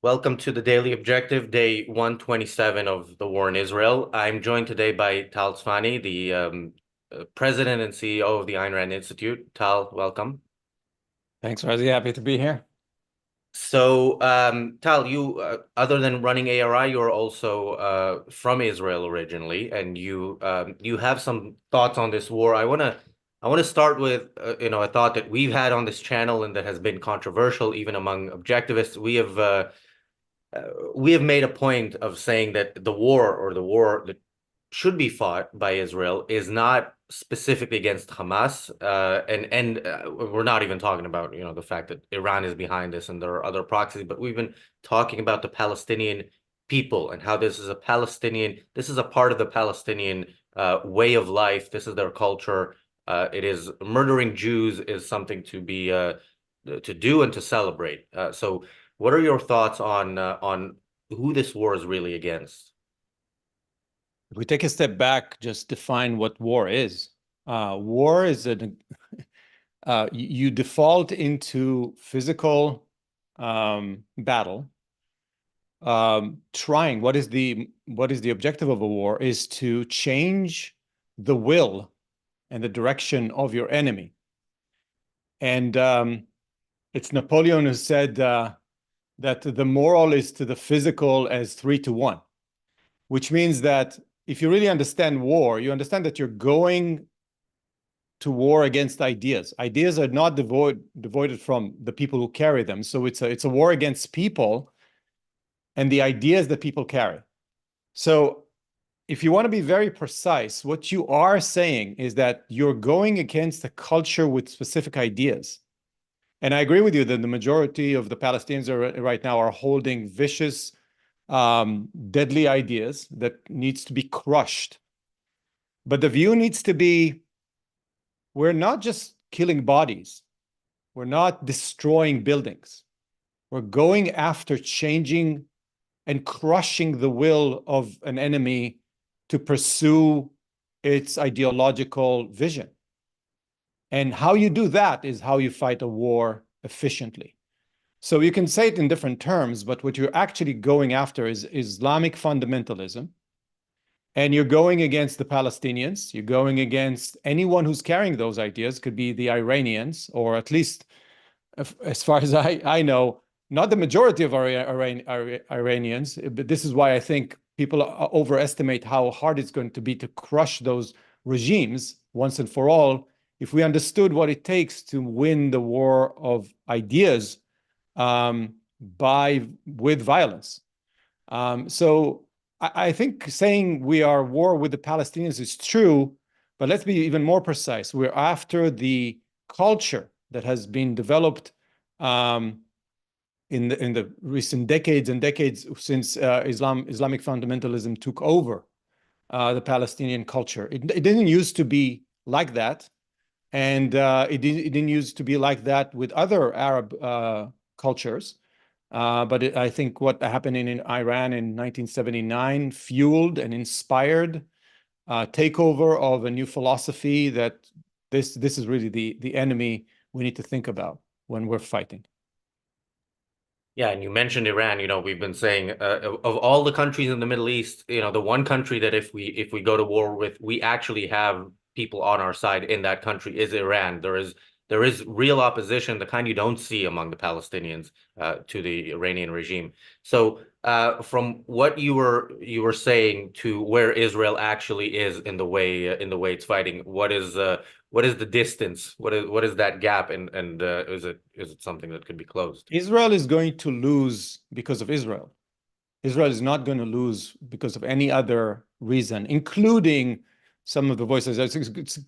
Welcome to the Daily Objective, day 127 of the war in Israel. I'm joined today by Tal Tsfany, the president and CEO of the Ayn Rand Institute. Tal, welcome. Thanks, Razi. Happy to be here. So, Tal, you, other than running ARI, you're also from Israel originally, and you have some thoughts on this war. I want to start with a thought that we've had on this channel and that has been controversial even among objectivists. We have made a point of saying that the war that should be fought by Israel is not specifically against Hamas, and we're not even talking about the fact that Iran is behind this and there are other proxies, but we've been talking about the Palestinian people and how this is a part of the Palestinian way of life. This is their culture. It is murdering Jews is something to do and to celebrate. So what are your thoughts on who this war is really against? If we take a step back, just define what war is. War is you default into physical battle. Trying, what is the objective of a war is to change the will and the direction of your enemy. And it's Napoleon who said that the moral is to the physical as 3-1, which means that if you really understand war, you understand that you're going to war against ideas. Ideas are not devoid from the people who carry them. So it's a war against people and the ideas that people carry. So if you want to be very precise, what you are saying is that you're going against a culture with specific ideas. And I agree with you that the majority of the Palestinians right now are holding vicious, deadly ideas that needs to be crushed. But the view needs to be, we're not just killing bodies. We're not destroying buildings. We're going after changing and crushing the will of an enemy to pursue its ideological vision. And how you do that is how you fight a war efficiently. So you can say it in different terms, but what you're actually going after is Islamic fundamentalism. And you're going against the Palestinians. You're going against anyone who's carrying those ideas. Could be the Iranians, or at least, as far as I know, not the majority of Iranians. But this is why I think people overestimate how hard it's going to be to crush those regimes once and for all. If we understood what it takes to win the war of ideas with violence. So I think saying we are at war with the Palestinians is true, but let's be even more precise. We're after the culture that has been developed in the recent decades and decades since Islamic fundamentalism took over the Palestinian culture. It didn't used to be like that. And it didn't used to be like that with other Arab cultures. But I think what happened in Iran in 1979 fueled and inspired takeover of a new philosophy that this is really the enemy we need to think about when we're fighting. Yeah, and you mentioned Iran. We've been saying of all the countries in the Middle East, the one country that if we go to war with, we actually have people on our side in that country is Iran. There is real opposition, the kind you don't see among the Palestinians to the Iranian regime. So from what you were saying to where Israel actually is in the way it's fighting, what is the distance? What is that gap? And is it something that could be closed? Israel is going to lose because of Israel. Israel is not going to lose because of any other reason, including some of the voices,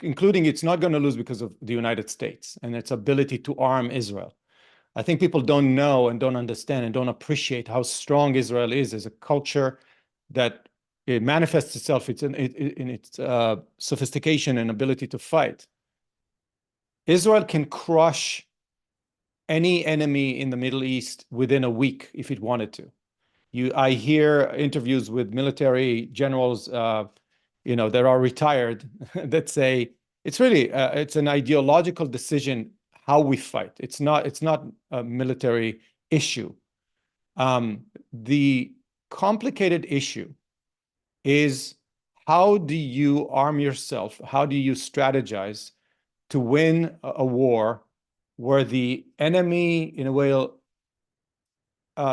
including it's not going to lose because of the United States and its ability to arm Israel. I think people don't know and don't understand and don't appreciate how strong Israel is as a culture, that it manifests itself in its sophistication and ability to fight. Israel can crush any enemy in the Middle East within a week if it wanted to. I hear interviews with military generals, that are retired that say it's really it's an ideological decision how we fight. It's not a military issue. The complicated issue is, how do you arm yourself? How do you strategize to win a war where the enemy, in a way,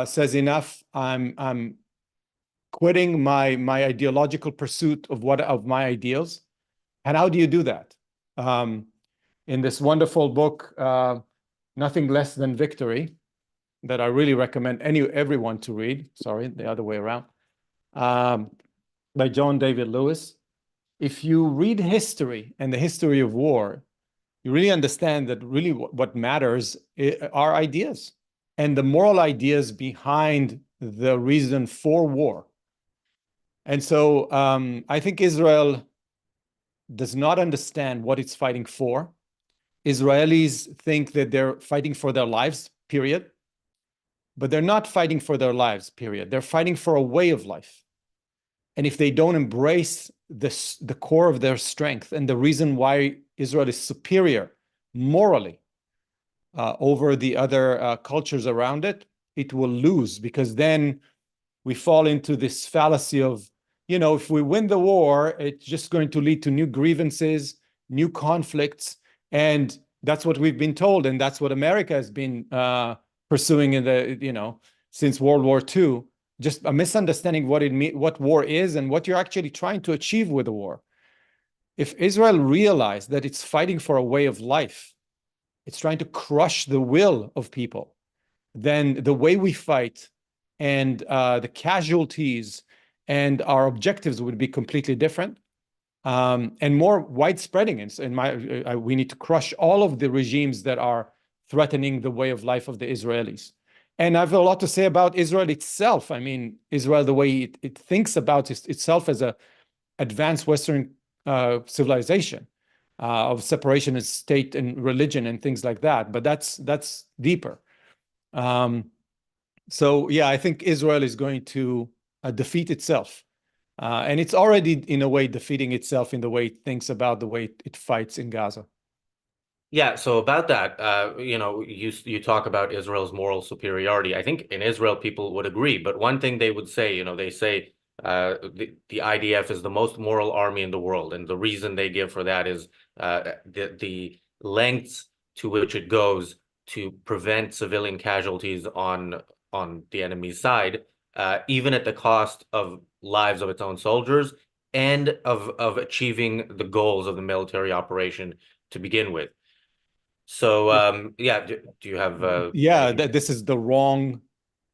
says enough? I'm quitting my ideological pursuit of my ideals. And how do you do that? In this wonderful book, Nothing Less Than Victory, that I really recommend everyone to read. Sorry, the other way around. By John David Lewis. If you read history and the history of war, you really understand that really what matters are ideas and the moral ideas behind the reason for war. And so I think Israel does not understand what it's fighting for. Israelis think that they're fighting for their lives, period. But they're not fighting for their lives, period. They're fighting for a way of life. And if they don't embrace this, the core of their strength and the reason why Israel is superior morally over the other cultures around it, it will lose, because then we fall into this fallacy of, you know, if we win the war, it's just going to lead to new grievances, new conflicts. And that's what we've been told. And that's what America has been pursuing in the, you know, since World War II. Just a misunderstanding what war is and what you're actually trying to achieve with the war. If Israel realized that it's fighting for a way of life, it's trying to crush the will of people, then the way we fight and the casualties and our objectives would be completely different and more widespreading. We need to crush all of the regimes that are threatening the way of life of the Israelis. And I have a lot to say about Israel itself. I mean, Israel, the way it thinks about itself as a advanced Western civilization of separation of state and religion and things like that. But that's deeper. So yeah, I think Israel is going to defeat itself. And it's already, in a way, defeating itself in the way it thinks about the way it fights in Gaza. Yeah, so about that, you know, you talk about Israel's moral superiority. I think in Israel people would agree, but one thing they would say, you know, they say the IDF is the most moral army in the world, and the reason they give for that is the lengths to which it goes to prevent civilian casualties on the enemy's side, even at the cost of lives of its own soldiers and of achieving the goals of the military operation to begin with. So, yeah, do you have Yeah, anything? this is the wrong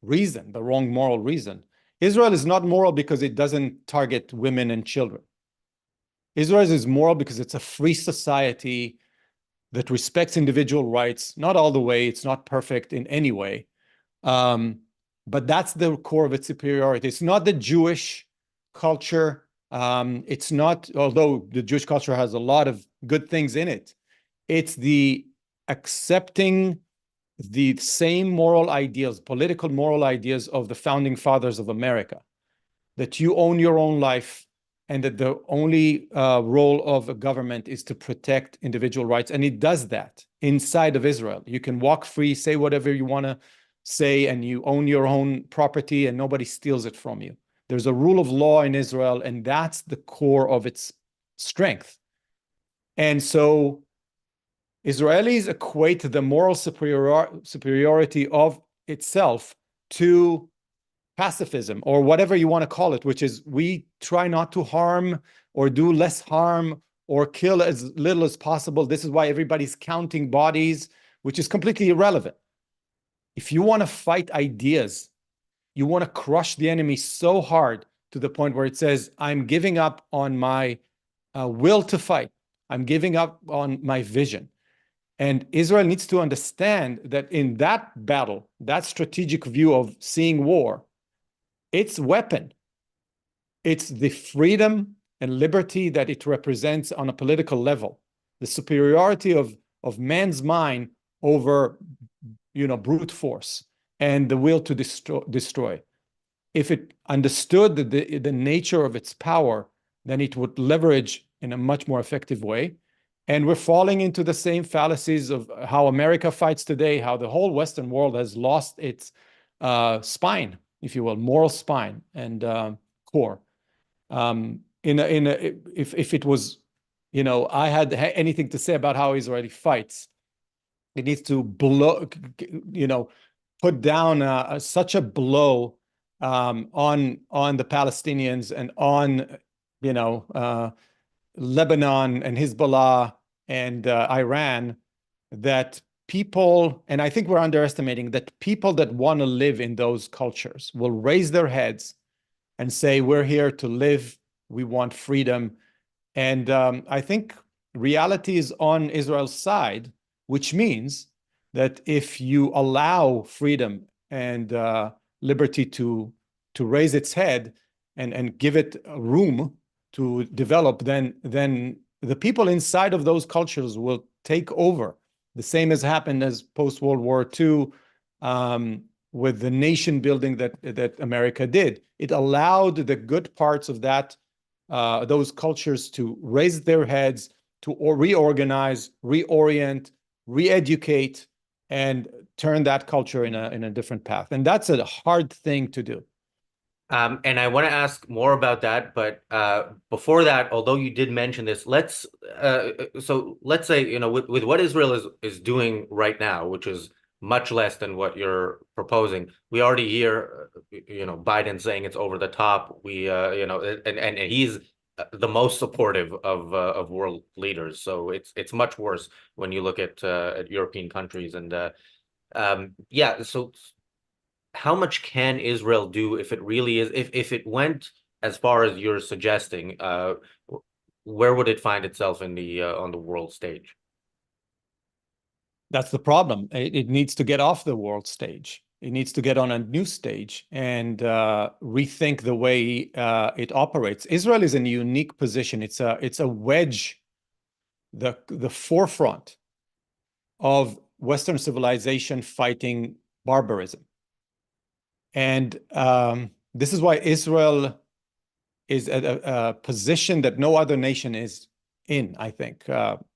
reason, the wrong moral reason. Israel is not moral because it doesn't target women and children. Israel is moral because it's a free society that respects individual rights, not all the way, it's not perfect in any way. But that's the core of its superiority. It's not the Jewish culture. It's not, although the Jewish culture has a lot of good things in it, it's the accepting the same moral ideals, political moral ideas of the founding fathers of America, that you own your own life and that the only role of a government is to protect individual rights. And it does that inside of Israel. You can walk free, say whatever you want to say, and you own your own property and nobody steals it from you. There's a rule of law in Israel, and that's the core of its strength. And so Israelis equate the moral superiority of itself to pacifism, or whatever you want to call it, which is we try not to harm or do less harm or kill as little as possible. This is why everybody's counting bodies, which is completely irrelevant. If you want to fight ideas, you want to crush the enemy so hard to the point where it says, I'm giving up on my will to fight. I'm giving up on my vision. And Israel needs to understand that in that battle, that strategic view of seeing war, its weapon, it's the freedom and liberty that it represents on a political level, the superiority of man's mind over, you know, brute force and the will to destroy. If it understood the nature of its power, then it would leverage in a much more effective way. And we're falling into the same fallacies of how America fights today, how the whole Western world has lost its spine, if you will, moral spine and core. If it was, I had anything to say about how Israeli fights, it needs to put down such a blow on the Palestinians and on, Lebanon and Hezbollah and Iran, that people, and I think we're underestimating that people that want to live in those cultures will raise their heads and say, we're here to live, we want freedom. And I think reality is on Israel's side, which means that if you allow freedom and liberty to raise its head and give it room to develop, then the people inside of those cultures will take over. The same has happened as post-World War II with the nation building that America did. It allowed the good parts of those cultures to raise their heads, to reorganize, reorient, re-educate, and turn that culture in a different path. And that's a hard thing to do. And I want to ask more about that, but before that, although you did mention this, let's say, with what Israel is doing right now, which is much less than what you're proposing. We already hear, Biden saying it's over the top. And he's the most supportive of world leaders. So it's much worse when you look at European countries and yeah. So how much can Israel do if it really is, if it went as far as you're suggesting, where would it find itself in on the world stage? That's the problem. It needs to get off the world stage. It needs to get on a new stage and rethink the way it operates. Israel is in a unique position. It's a wedge, the forefront of Western civilization fighting barbarism. And this is why Israel is at a position that no other nation is in, I think.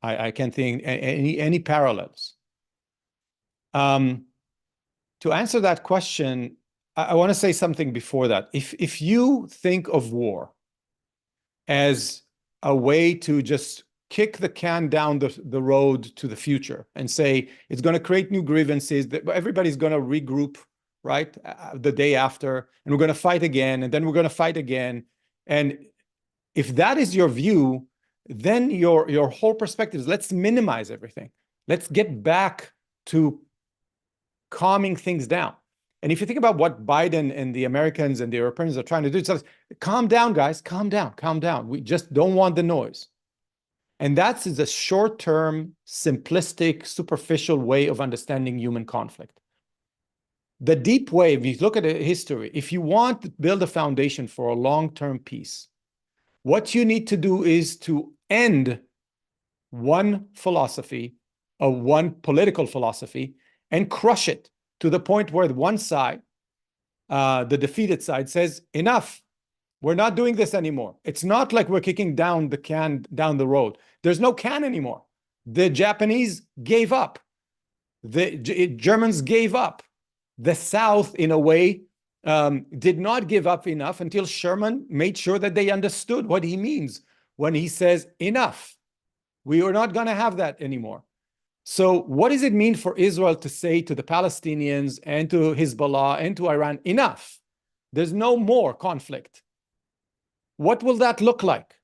I can't think any parallels. To answer that question, I want to say something before that. If you think of war as a way to just kick the can down the road to the future and say it's going to create new grievances, that everybody's going to regroup, right, the day after, and we're going to fight again, and then we're going to fight again. And if that is your view, then your whole perspective is, let's minimize everything. Let's get back to calming things down. And if you think about what Biden and the Americans and the Europeans are trying to do, it's calm down, guys, calm down, calm down. We just don't want the noise. And that's a short-term, simplistic, superficial way of understanding human conflict. The deep way, if you look at history, if you want to build a foundation for a long-term peace, what you need to do is to end one philosophy, one political philosophy, and crush it to the point where one side, the defeated side, says, enough, we're not doing this anymore. It's not like we're kicking down the can down the road. There's no can anymore. The Japanese gave up. The Germans gave up. The South, in a way, did not give up enough until Sherman made sure that they understood what he means when he says, enough. We are not going to have that anymore. So what does it mean for Israel to say to the Palestinians and to Hezbollah and to Iran, enough? There's no more conflict. What will that look like?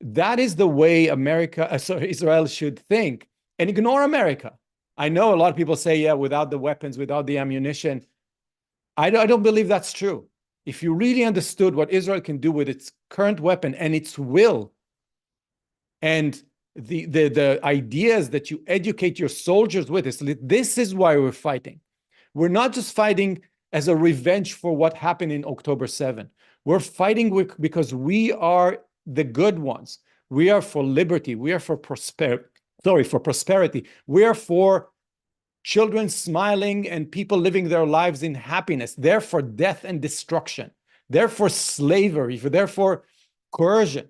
That is the way Israel should think, and ignore America. I know a lot of people say, yeah, without the weapons, without the ammunition. I don't believe that's true. If you really understood what Israel can do with its current weapon and its will, and the ideas that you educate your soldiers with, this is why we're fighting. We're not just fighting as a revenge for what happened in October 7. We're fighting because we are the good ones. We are for liberty. We are for prosperity. We are for children smiling and people living their lives in happiness. They're for death and destruction. They're for slavery. They're for coercion.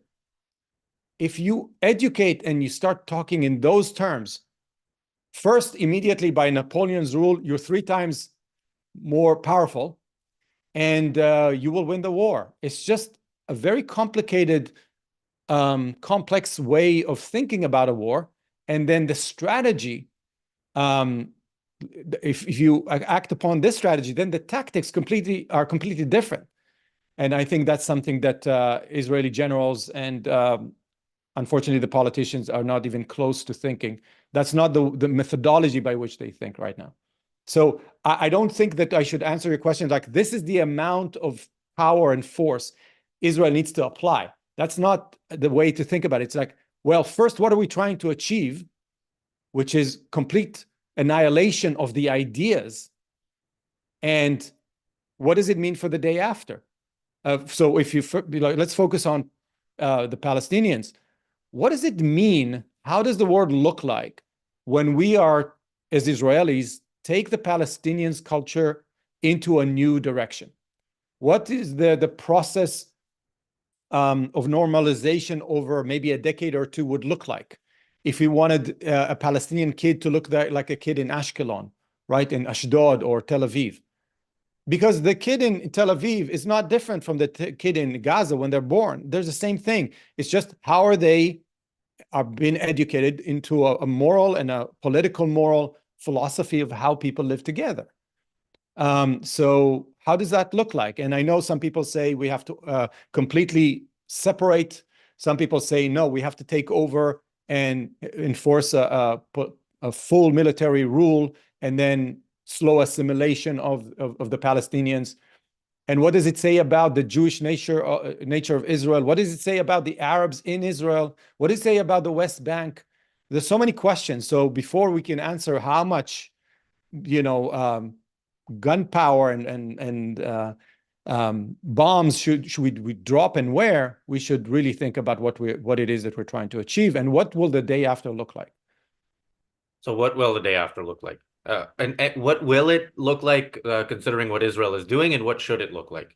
If you educate and you start talking in those terms, first, immediately by Napoleon's rule, you're 3 times more powerful, and you will win the war. It's just a very complicated, complex way of thinking about a war. And then the strategy, if you act upon this strategy, then the tactics are completely different. And I think that's something that Israeli generals and unfortunately the politicians are not even close to thinking. That's not the methodology by which they think right now. So I don't think that I should answer your question like this is the amount of power and force Israel needs to apply. That's not the way to think about it. It's like, well, first, what are we trying to achieve? Which is complete annihilation of the ideas. And what does it mean for the day after? So if you, let's focus on the Palestinians. What does it mean? How does the world look like when we are, as Israelis, take the Palestinians' culture into a new direction? What is the process of normalization over maybe a decade or two would look like? If we wanted a Palestinian kid to look like a kid in Ashkelon, right, in Ashdod or Tel Aviv. Because the kid in Tel Aviv is not different from the kid in Gaza when they're born. There's the same thing. It's just how are being educated into a moral and a political moral philosophy of how people live together. So how does that look like? And I know some people say we have to completely separate. Some people say, no, we have to take over and enforce a full military rule and then slow assimilation of the Palestinians. And what does it say about the Jewish nature of Israel? What does it say about the Arabs in Israel? What does it say about the West Bank? There's so many questions. So before we can answer how much, gunpowder and bombs should we drop and where, we should really think about what it is that we're trying to achieve and what will the day after look like. So what will the day after look like? And what will it look like, considering what Israel is doing, and what should it look like?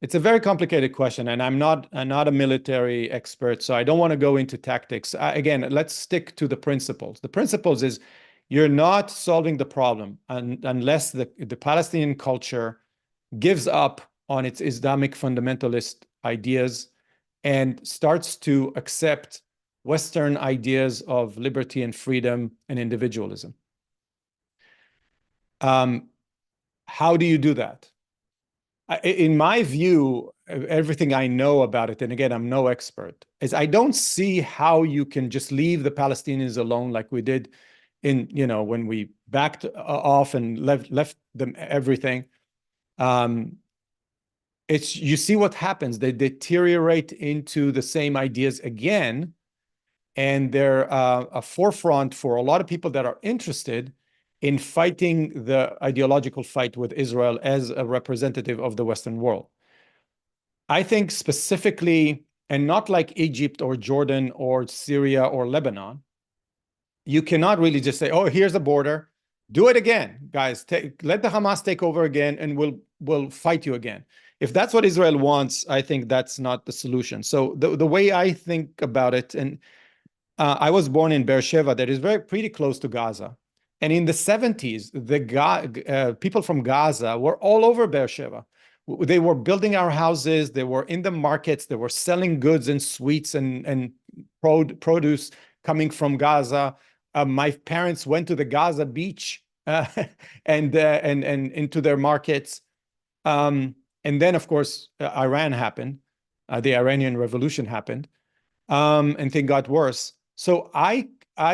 It's a very complicated question, and I'm not a military expert, so I don't want to go into tactics. Again, let's stick to the principles. The principles is you're not solving the problem unless the Palestinian culture gives up on its Islamic fundamentalist ideas and starts to accept Western ideas of liberty and freedom and individualism. How do you do that? In my view, everything I know about it, and again, I'm no expert, is I don't see how you can just leave the Palestinians alone like we did when we backed off and left them everything. You see what happens. They deteriorate into the same ideas again, and they're a forefront for a lot of people that are interested in fighting the ideological fight with Israel as a representative of the Western world. I think specifically, and not like Egypt or Jordan or Syria or Lebanon, you cannot really just say, oh, here's a border, do it again, guys, let the Hamas take over again and we'll fight you again. If that's what Israel wants, I think that's not the solution. So the way I think about it, and I was born in Beersheba, that is pretty close to Gaza. And in the 70s, people from Gaza were all over Beersheba. They were building our houses. They were in the markets. They were selling goods and sweets and produce coming from Gaza. My parents went to the Gaza beach and into their markets. And then, of course, Iran happened. The Iranian Revolution happened, and things got worse. So I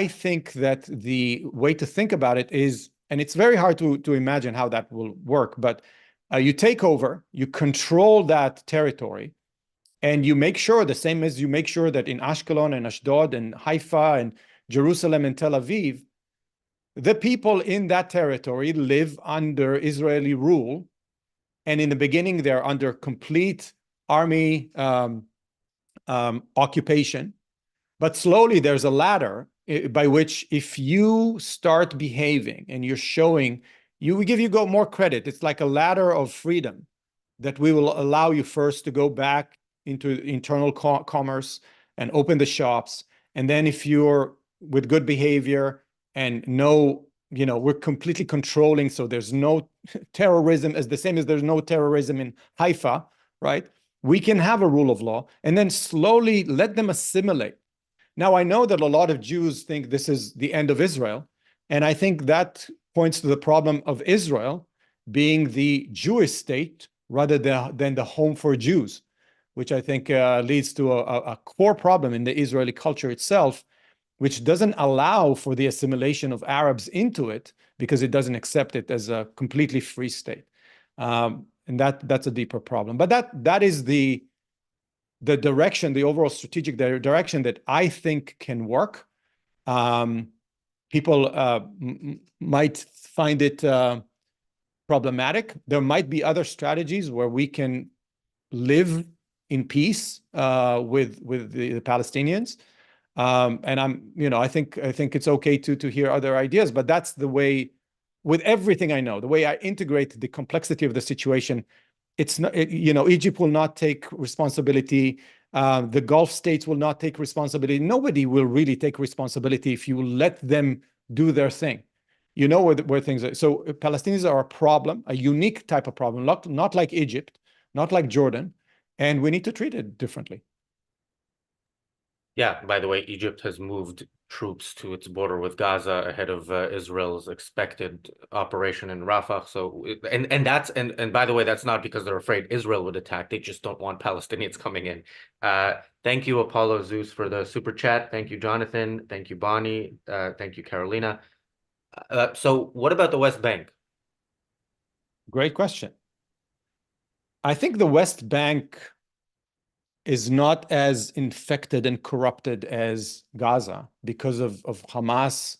think that the way to think about it is, and it's very hard to imagine how that will work, but you take over, you control that territory, and you make sure, the same as you make sure that in Ashkelon and Ashdod and Haifa and Jerusalem and Tel Aviv, the people in that territory live under Israeli rule. And in the beginning, they're under complete army occupation. But slowly, there's a ladder by which if you start behaving and you're showing, we give you more credit. It's like a ladder of freedom that we will allow you first to go back into internal commerce and open the shops. And then if you're with good behavior and we're completely controlling, so there's no terrorism as the same as there's no terrorism in Haifa, right? We can have a rule of law and then slowly let them assimilate. Now, I know that a lot of Jews think this is the end of Israel, and I think that points to the problem of Israel being the Jewish state rather than the home for Jews, which I think leads to a core problem in the Israeli culture itself, which doesn't allow for the assimilation of Arabs into it because it doesn't accept it as a completely free state. And that's a deeper problem. But that is the direction, the overall strategic direction that I think can work. People might find it problematic. There might be other strategies where we can live in peace with the Palestinians. And I think it's okay to hear other ideas, but that's the way, with everything I know, the way I integrate the complexity of the situation. It's not, Egypt will not take responsibility. The Gulf states will not take responsibility. Nobody will really take responsibility if you let them do their thing. You know where things are. So Palestinians are a problem, a unique type of problem, not like Egypt, not like Jordan, and we need to treat it differently. Yeah, by the way, Egypt has moved troops to its border with Gaza ahead of Israel's expected operation in Rafah. So, and by the way, that's not because they're afraid Israel would attack. They just don't want Palestinians coming in. Thank you, Apollo Zeus, for the super chat. Thank you, Jonathan. Thank you, Bonnie. Thank you, Carolina. So, what about the West Bank? Great question. I think the West Bank is not as infected and corrupted as Gaza because of Hamas.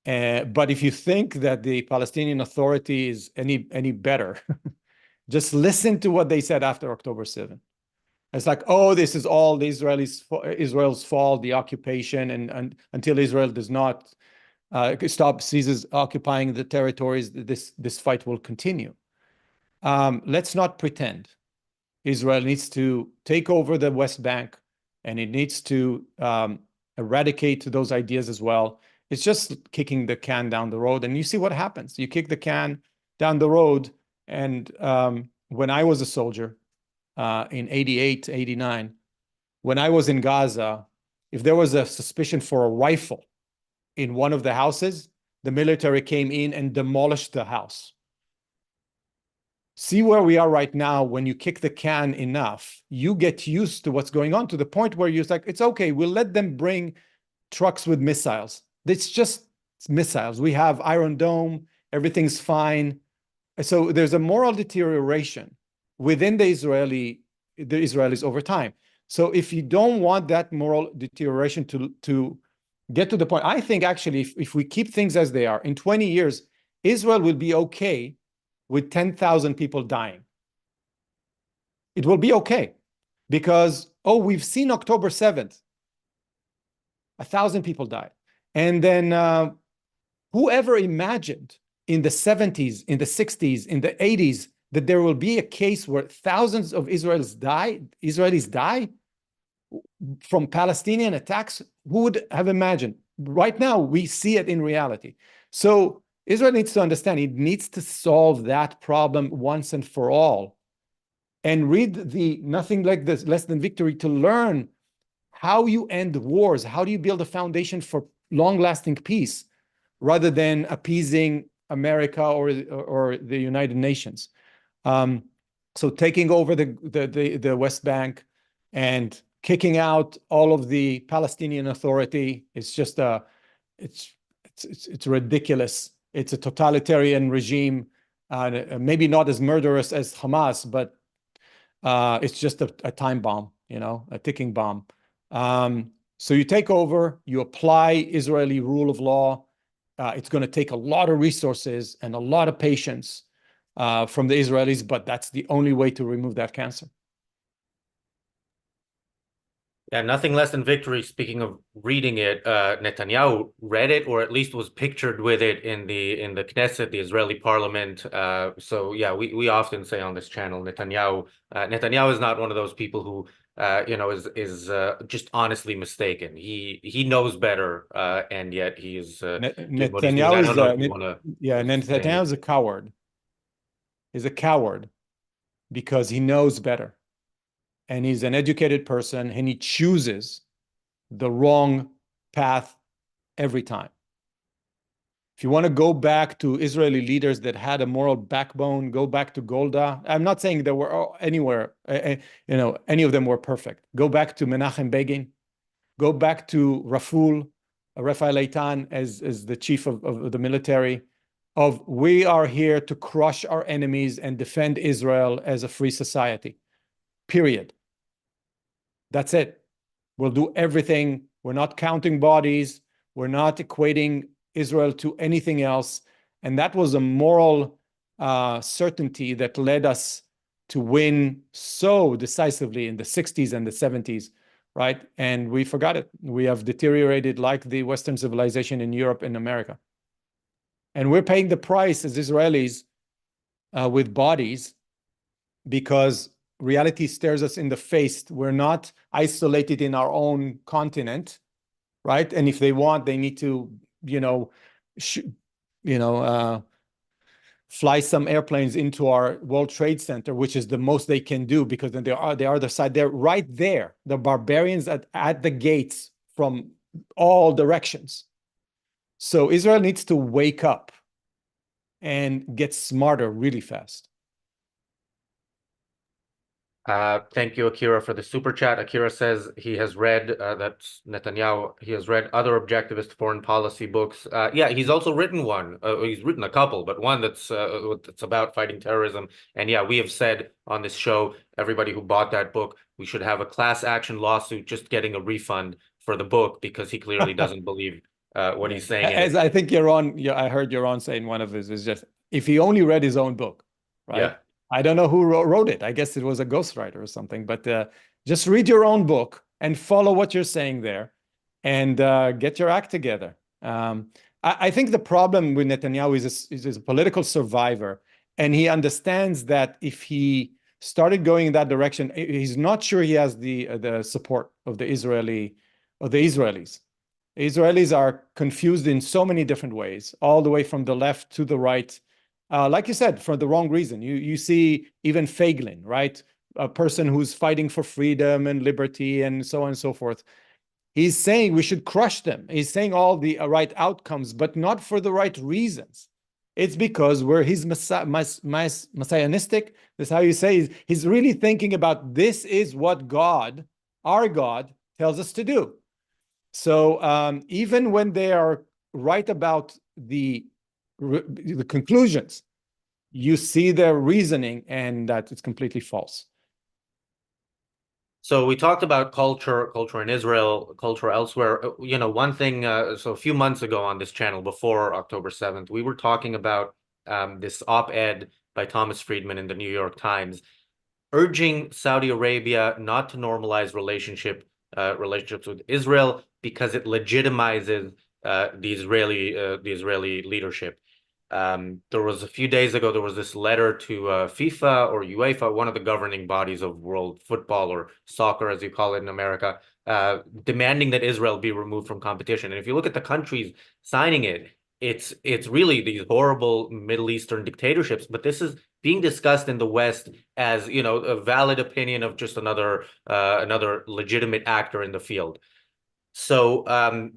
But if you think that the Palestinian Authority is any better, just listen to what they said after October 7th. It's like, oh, this is all the Israel's fault, the occupation, and until Israel does not ceases occupying the territories, this fight will continue. Let's not pretend. Israel needs to take over the West Bank, and it needs to eradicate those ideas as well. It's just kicking the can down the road, and you see what happens. You kick the can down the road, and when I was a soldier in 88, 89, when I was in Gaza, if there was a suspicion for a rifle in one of the houses, the military came in and demolished the house. See where we are right now. When you kick the can enough, you get used to what's going on to the point where you're like, it's okay, we'll let them bring trucks with missiles. It's missiles. We have Iron Dome, everything's fine. So there's a moral deterioration within the Israelis over time. So if you don't want that moral deterioration to get to the point, I think actually if we keep things as they are, in 20 years, Israel will be okay with 10,000 people dying. It will be okay because, we've seen October 7th, 1,000 people died. And then whoever imagined in the 70s, in the 60s, in the 80s, that there will be a case where thousands of Israelis die from Palestinian attacks? Who would have imagined? Right now, we see it in reality. So Israel needs to understand it needs to solve that problem once and for all, and read the Nothing Like This, Less Than Victory, to learn how you end wars, how do you build a foundation for long-lasting peace, rather than appeasing America or the United Nations. So taking over the West Bank and kicking out all of the Palestinian Authority is just it's ridiculous. It's a totalitarian regime, maybe not as murderous as Hamas, but it's just a time bomb, a ticking bomb. So you take over, you apply Israeli rule of law. It's going to take a lot of resources and a lot of patience from the Israelis, but that's the only way to remove that cancer. Yeah, Nothing Less Than Victory. Speaking of reading it, Netanyahu read it, or at least was pictured with it in the Knesset, the Israeli Parliament. So yeah, we often say on this channel, Netanyahu is not one of those people who is just honestly mistaken. He knows better, and yet he is doing what he's doing. I Netanyahu don't know if you want to Netanyahu is a coward. is a coward because he knows better. And he's an educated person and he chooses the wrong path every time. If you want to go back to Israeli leaders that had a moral backbone, go back to Golda. I'm not saying there were anywhere, any of them were perfect. Go back to Menachem Begin. Go back to Raphael Eitan as the chief of the military. We are here to crush our enemies and defend Israel as a free society. Period. That's it. We'll do everything. We're not counting bodies. We're not equating Israel to anything else. And that was a moral certainty that led us to win so decisively in the 60s and the 70s, right? And we forgot it. We have deteriorated like the Western civilization in Europe and America. And we're paying the price as Israelis with bodies because reality stares us in the face. We're not isolated in our own continent, right? And if they want, they need to, fly some airplanes into our World Trade Center, which is the most they can do because then they are the other side. They're right there. The barbarians at the gates from all directions. So Israel needs to wake up and get smarter really fast. Thank you, Akira, for the super chat. Akira says he has read, that's Netanyahu, he has read other objectivist foreign policy books. Yeah, he's also written one. He's written a couple, but one that's about fighting terrorism. And yeah, we have said on this show, everybody who bought that book, we should have a class action lawsuit just getting a refund for the book because he clearly doesn't believe what he's saying. As I think I heard Yaron saying one of his is just, if he only read his own book, right? Yeah. I don't know who wrote it. I guess it was a ghostwriter or something, but just read your own book and follow what you're saying there and get your act together. I think the problem with Netanyahu is a political survivor, and he understands that if he started going in that direction, he's not sure he has the support of the Israelis. The Israelis are confused in so many different ways, all the way from the left to the right. Like you said, for the wrong reason. You see even Feiglin, right? A person who's fighting for freedom and liberty and so on and so forth. He's saying we should crush them. He's saying all the right outcomes, but not for the right reasons. It's because he's messianistic. That's how you say he's really thinking about this is what God, our God, tells us to do. So even when they are right about the conclusions, you see their reasoning and that it's completely false. So we talked about culture in Israel, culture elsewhere. One thing, so a few months ago on this channel before October 7th, we were talking about this op-ed by Thomas Friedman in the New York Times, urging Saudi Arabia not to normalize relationships with Israel because it legitimizes the Israeli leadership. There was a few days ago, there was this letter to FIFA or UEFA, one of the governing bodies of world football or soccer, as you call it in America, demanding that Israel be removed from competition. And if you look at the countries signing it, it's really these horrible Middle Eastern dictatorships. But this is being discussed in the West as, a valid opinion of just another legitimate actor in the field. So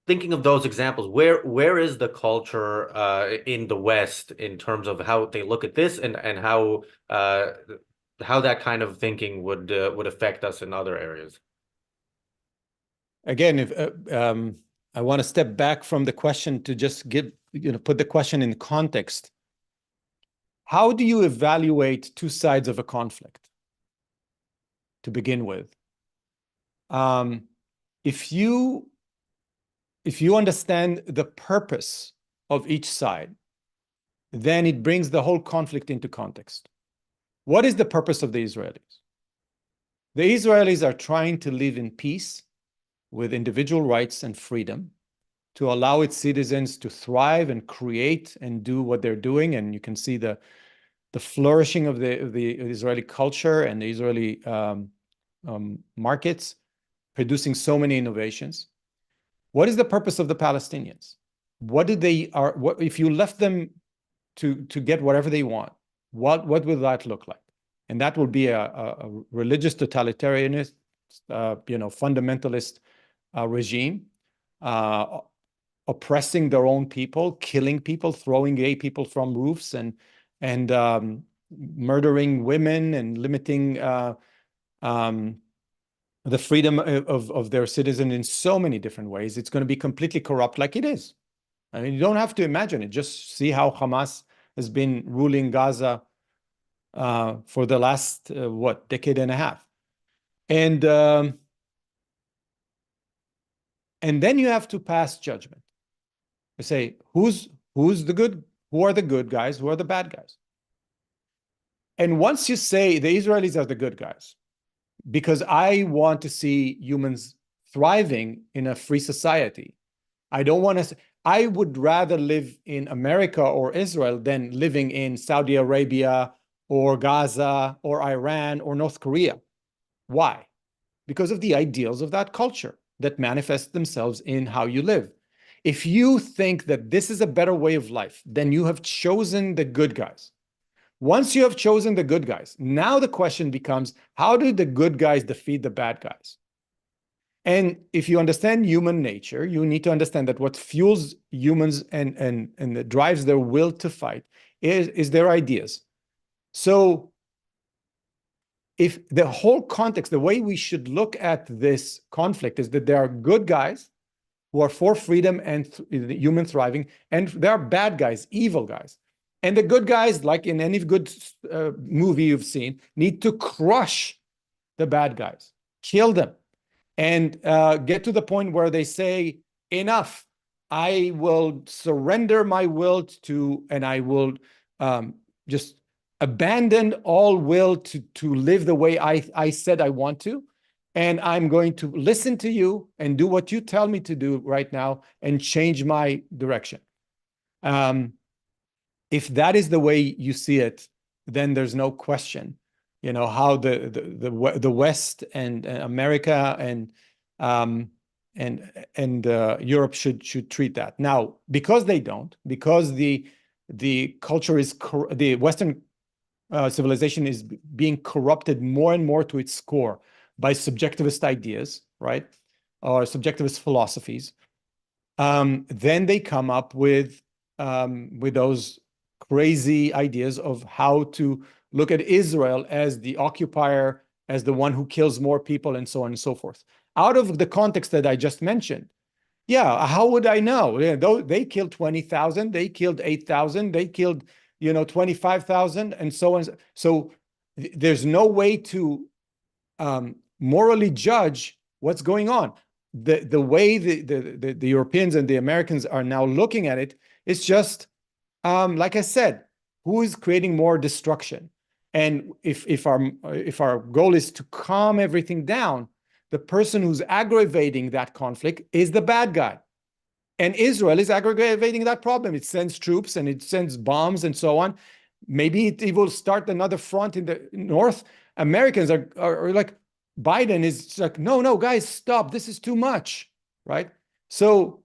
thinking of those examples, where is the culture in the West in terms of how they look at this and how that kind of thinking would affect us in other areas? Again, if I want to step back from the question to just put the question in context. How do you evaluate two sides of a conflict to begin with? If you understand the purpose of each side, then it brings the whole conflict into context. What is the purpose of the Israelis? The Israelis are trying to live in peace with individual rights and freedom to allow its citizens to thrive and create and do what they're doing. And you can see the flourishing of the Israeli culture and the Israeli markets producing so many innovations. What is the purpose of the Palestinians? What if you left them to get whatever they want, what will that look like? And that will be a religious totalitarianist, fundamentalist regime, oppressing their own people, killing people, throwing gay people from roofs, and murdering women, and limiting the freedom of their citizen in so many different ways. It's going to be completely corrupt, like it is. I mean, you don't have to imagine it. Just see how Hamas has been ruling Gaza for the last, decade and a half. And then you have to pass judgment. You say, who's the good? Who are the good guys? Who are the bad guys? And once you say the Israelis are the good guys, because I want to see humans thriving in a free society, I don't want to. I would rather live in America or Israel than living in Saudi Arabia or Gaza or Iran or North Korea. Why? Because of the ideals of that culture that manifest themselves in how you live. If you think that this is a better way of life, then you have chosen the good guys. Once you have chosen the good guys, now the question becomes, how do the good guys defeat the bad guys? And if you understand human nature, you need to understand that what fuels humans and drives their will to fight is their ideas. So if the whole context, the way we should look at this conflict is that there are good guys who are for freedom and human thriving, and there are bad guys, evil guys. And the good guys, like in any good movie you've seen, need to crush the bad guys, kill them, and get to the point where they say, enough, I will surrender my will to, and I will just abandon all will to live the way I said I want to. And I'm going to listen to you and do what you tell me to do right now and change my direction. If that is the way you see it, then there's no question, how the West and America and Europe should treat that. Now, because they don't, because the culture is the Western civilization is being corrupted more and more to its core by subjectivist ideas, right, or subjectivist philosophies. Then they come up with those crazy ideas of how to look at Israel as the occupier, as the one who kills more people, and so on and so forth. Out of the context that I just mentioned, how would I know? They killed 20,000, they killed 8,000, they killed 25,000, and so on. So there's no way to morally judge what's going on. The way the Europeans and the Americans are now looking at it is just, like I said, who is creating more destruction? And if our goal is to calm everything down, the person who's aggravating that conflict is the bad guy. And Israel is aggravating that problem. It sends troops and it sends bombs and so on. Maybe it will start another front in the north. Americans are like, Biden is like, no, guys, stop. This is too much, right? So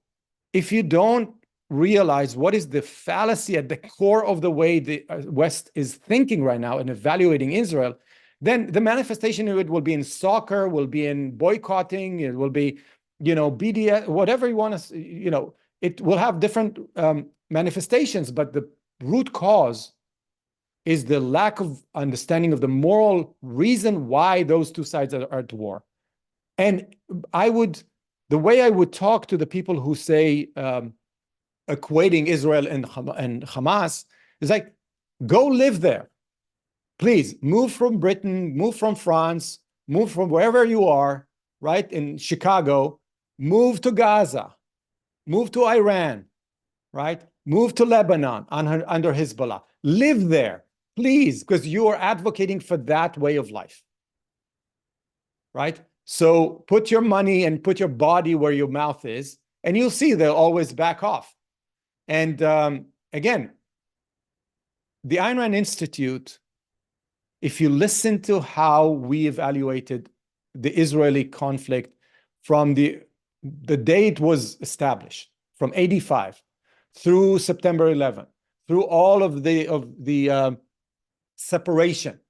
if you don't realize what is the fallacy at the core of the way the West is thinking right now and evaluating Israel, then the manifestation of it will be in soccer, will be in boycotting, it will be, BDS, whatever you want to, it will have different manifestations, but the root cause is the lack of understanding of the moral reason why those two sides are at war. And the way I would talk to the people who say, equating Israel and Hamas is like, go live there. Please move from Britain, move from France, move from wherever you are, right? In Chicago, move to Gaza, move to Iran, right? Move to Lebanon under Hezbollah. Live there, please, because you are advocating for that way of life, right? So put your money and put your body where your mouth is, and you'll see they'll always back off. And again, the Ayn Rand Institute, if you listen to how we evaluated the Israeli conflict from the day it was established, from 85 through September 11, through all of the separation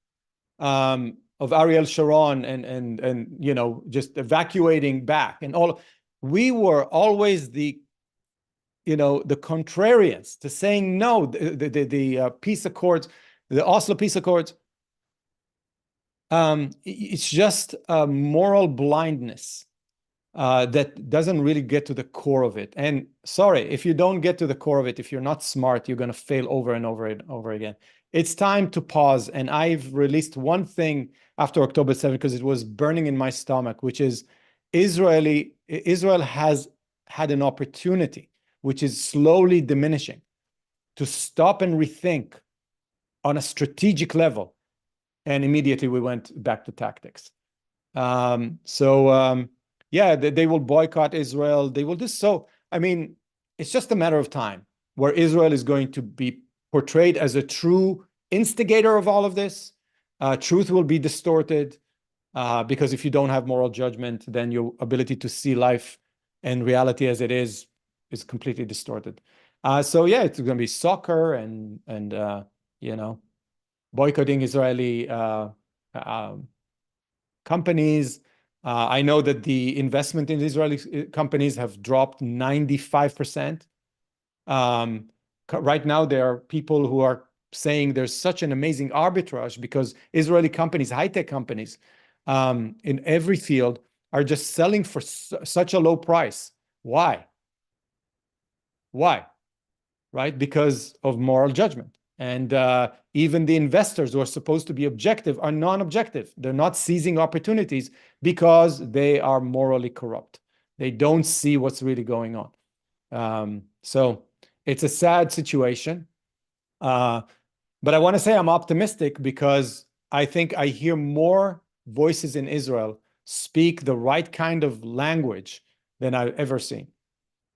of Ariel Sharon and you know, just evacuating back and all, we were always the, you know, the contrarians to saying no. The peace accords, the Oslo peace accords, it's just a moral blindness that doesn't really get to the core of it. And sorry, if you don't get to the core of it, if you're not smart, you're going to fail over and over and over again. It's time to pause. And I've released one thing after October 7th because it was burning in my stomach, which is Israel has had an opportunity, which is slowly diminishing, to stop and rethink on a strategic level. And immediately we went back to tactics. Yeah, they will boycott Israel. They will do so. I mean, it's just a matter of time where Israel is going to be portrayed as a true instigator of all of this. Truth will be distorted because if you don't have moral judgment, then your ability to see life and reality as it is completely distorted. So yeah, it's going to be soccer and you know, boycotting Israeli companies. I know that the investment in Israeli companies have dropped 95%. Right now, there are people who are saying there's such an amazing arbitrage because Israeli companies, high-tech companies, in every field are just selling for such a low price. Why? Why? Right? Because of moral judgment. And even the investors who are supposed to be objective are non-objective. They're not seizing opportunities because they are morally corrupt. They don't see what's really going on. So it's a sad situation. But I want to say I'm optimistic because I think I hear more voices in Israel speak the right kind of language than I've ever seen.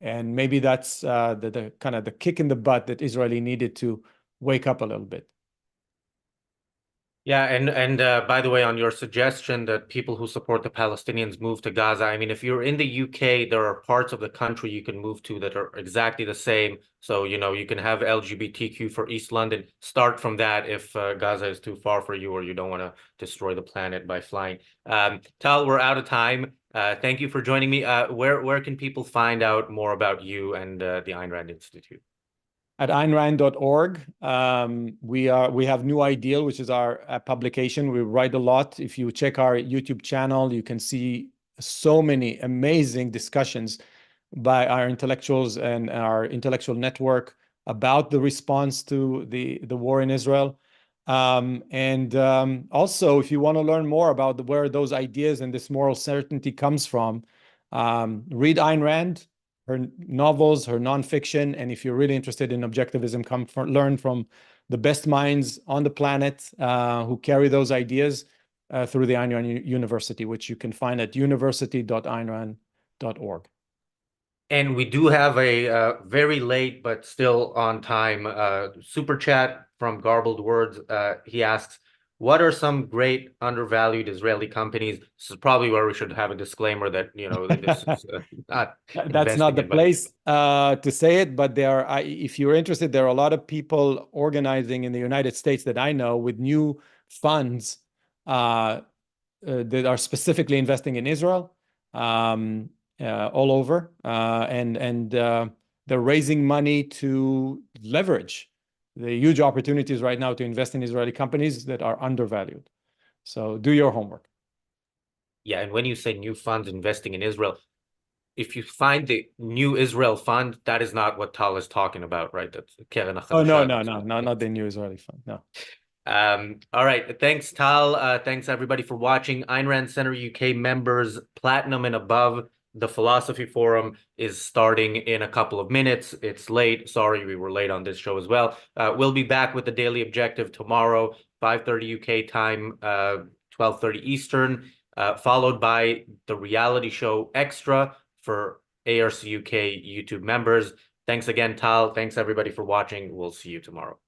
And maybe that's the kind of the kick in the butt that Israeli needed to wake up a little bit. Yeah, and by the way, on your suggestion that people who support the Palestinians move to Gaza, I mean, if you're in the UK, there are parts of the country you can move to that are exactly the same. So, you know, you can have LGBTQ for East London. Start from that if Gaza is too far for you or you don't want to destroy the planet by flying. Tal, we're out of time. Thank you for joining me. Where can people find out more about you and the Ayn Rand Institute? At AynRand.org, we have New Ideal, which is our publication. We write a lot. If you check our YouTube channel, you can see so many amazing discussions by our intellectuals and our intellectual network about the response to the war in Israel. Also, if you want to learn more about where those ideas and this moral certainty comes from, read Ayn Rand, her novels, her nonfiction, and if you're really interested in objectivism, learn from the best minds on the planet who carry those ideas through the Ayn Rand University, which you can find at university.aynrand.org. And we do have a very late but still on time super chat from Garbled Words. He asks, what are some great undervalued Israeli companies? This is probably where we should have a disclaimer that, you know, this is not That's not the investing place to say it, but if you're interested, there are a lot of people organizing in the United States that I know with new funds that are specifically investing in Israel all over, and they're raising money to leverage the huge opportunities right now to invest in Israeli companies that are undervalued. So do your homework. Yeah, and when you say new funds investing in Israel, if you find the new Israel fund, that is not what Tal is talking about, right? That's Keren Oh, no, HaChadasha. not the new Israeli fund. No. All right. Thanks, Tal. Thanks, everybody, for watching. Ayn Rand Center UK members, platinum and above. The Philosophy Forum is starting in a couple of minutes. It's late. Sorry, we were late on this show as well. We'll be back with the Daily Objective tomorrow, 5:30 UK time, 12:30 Eastern, followed by the reality show Extra for ARCUK YouTube members. Thanks again, Tal. Thanks, everybody, for watching. We'll see you tomorrow.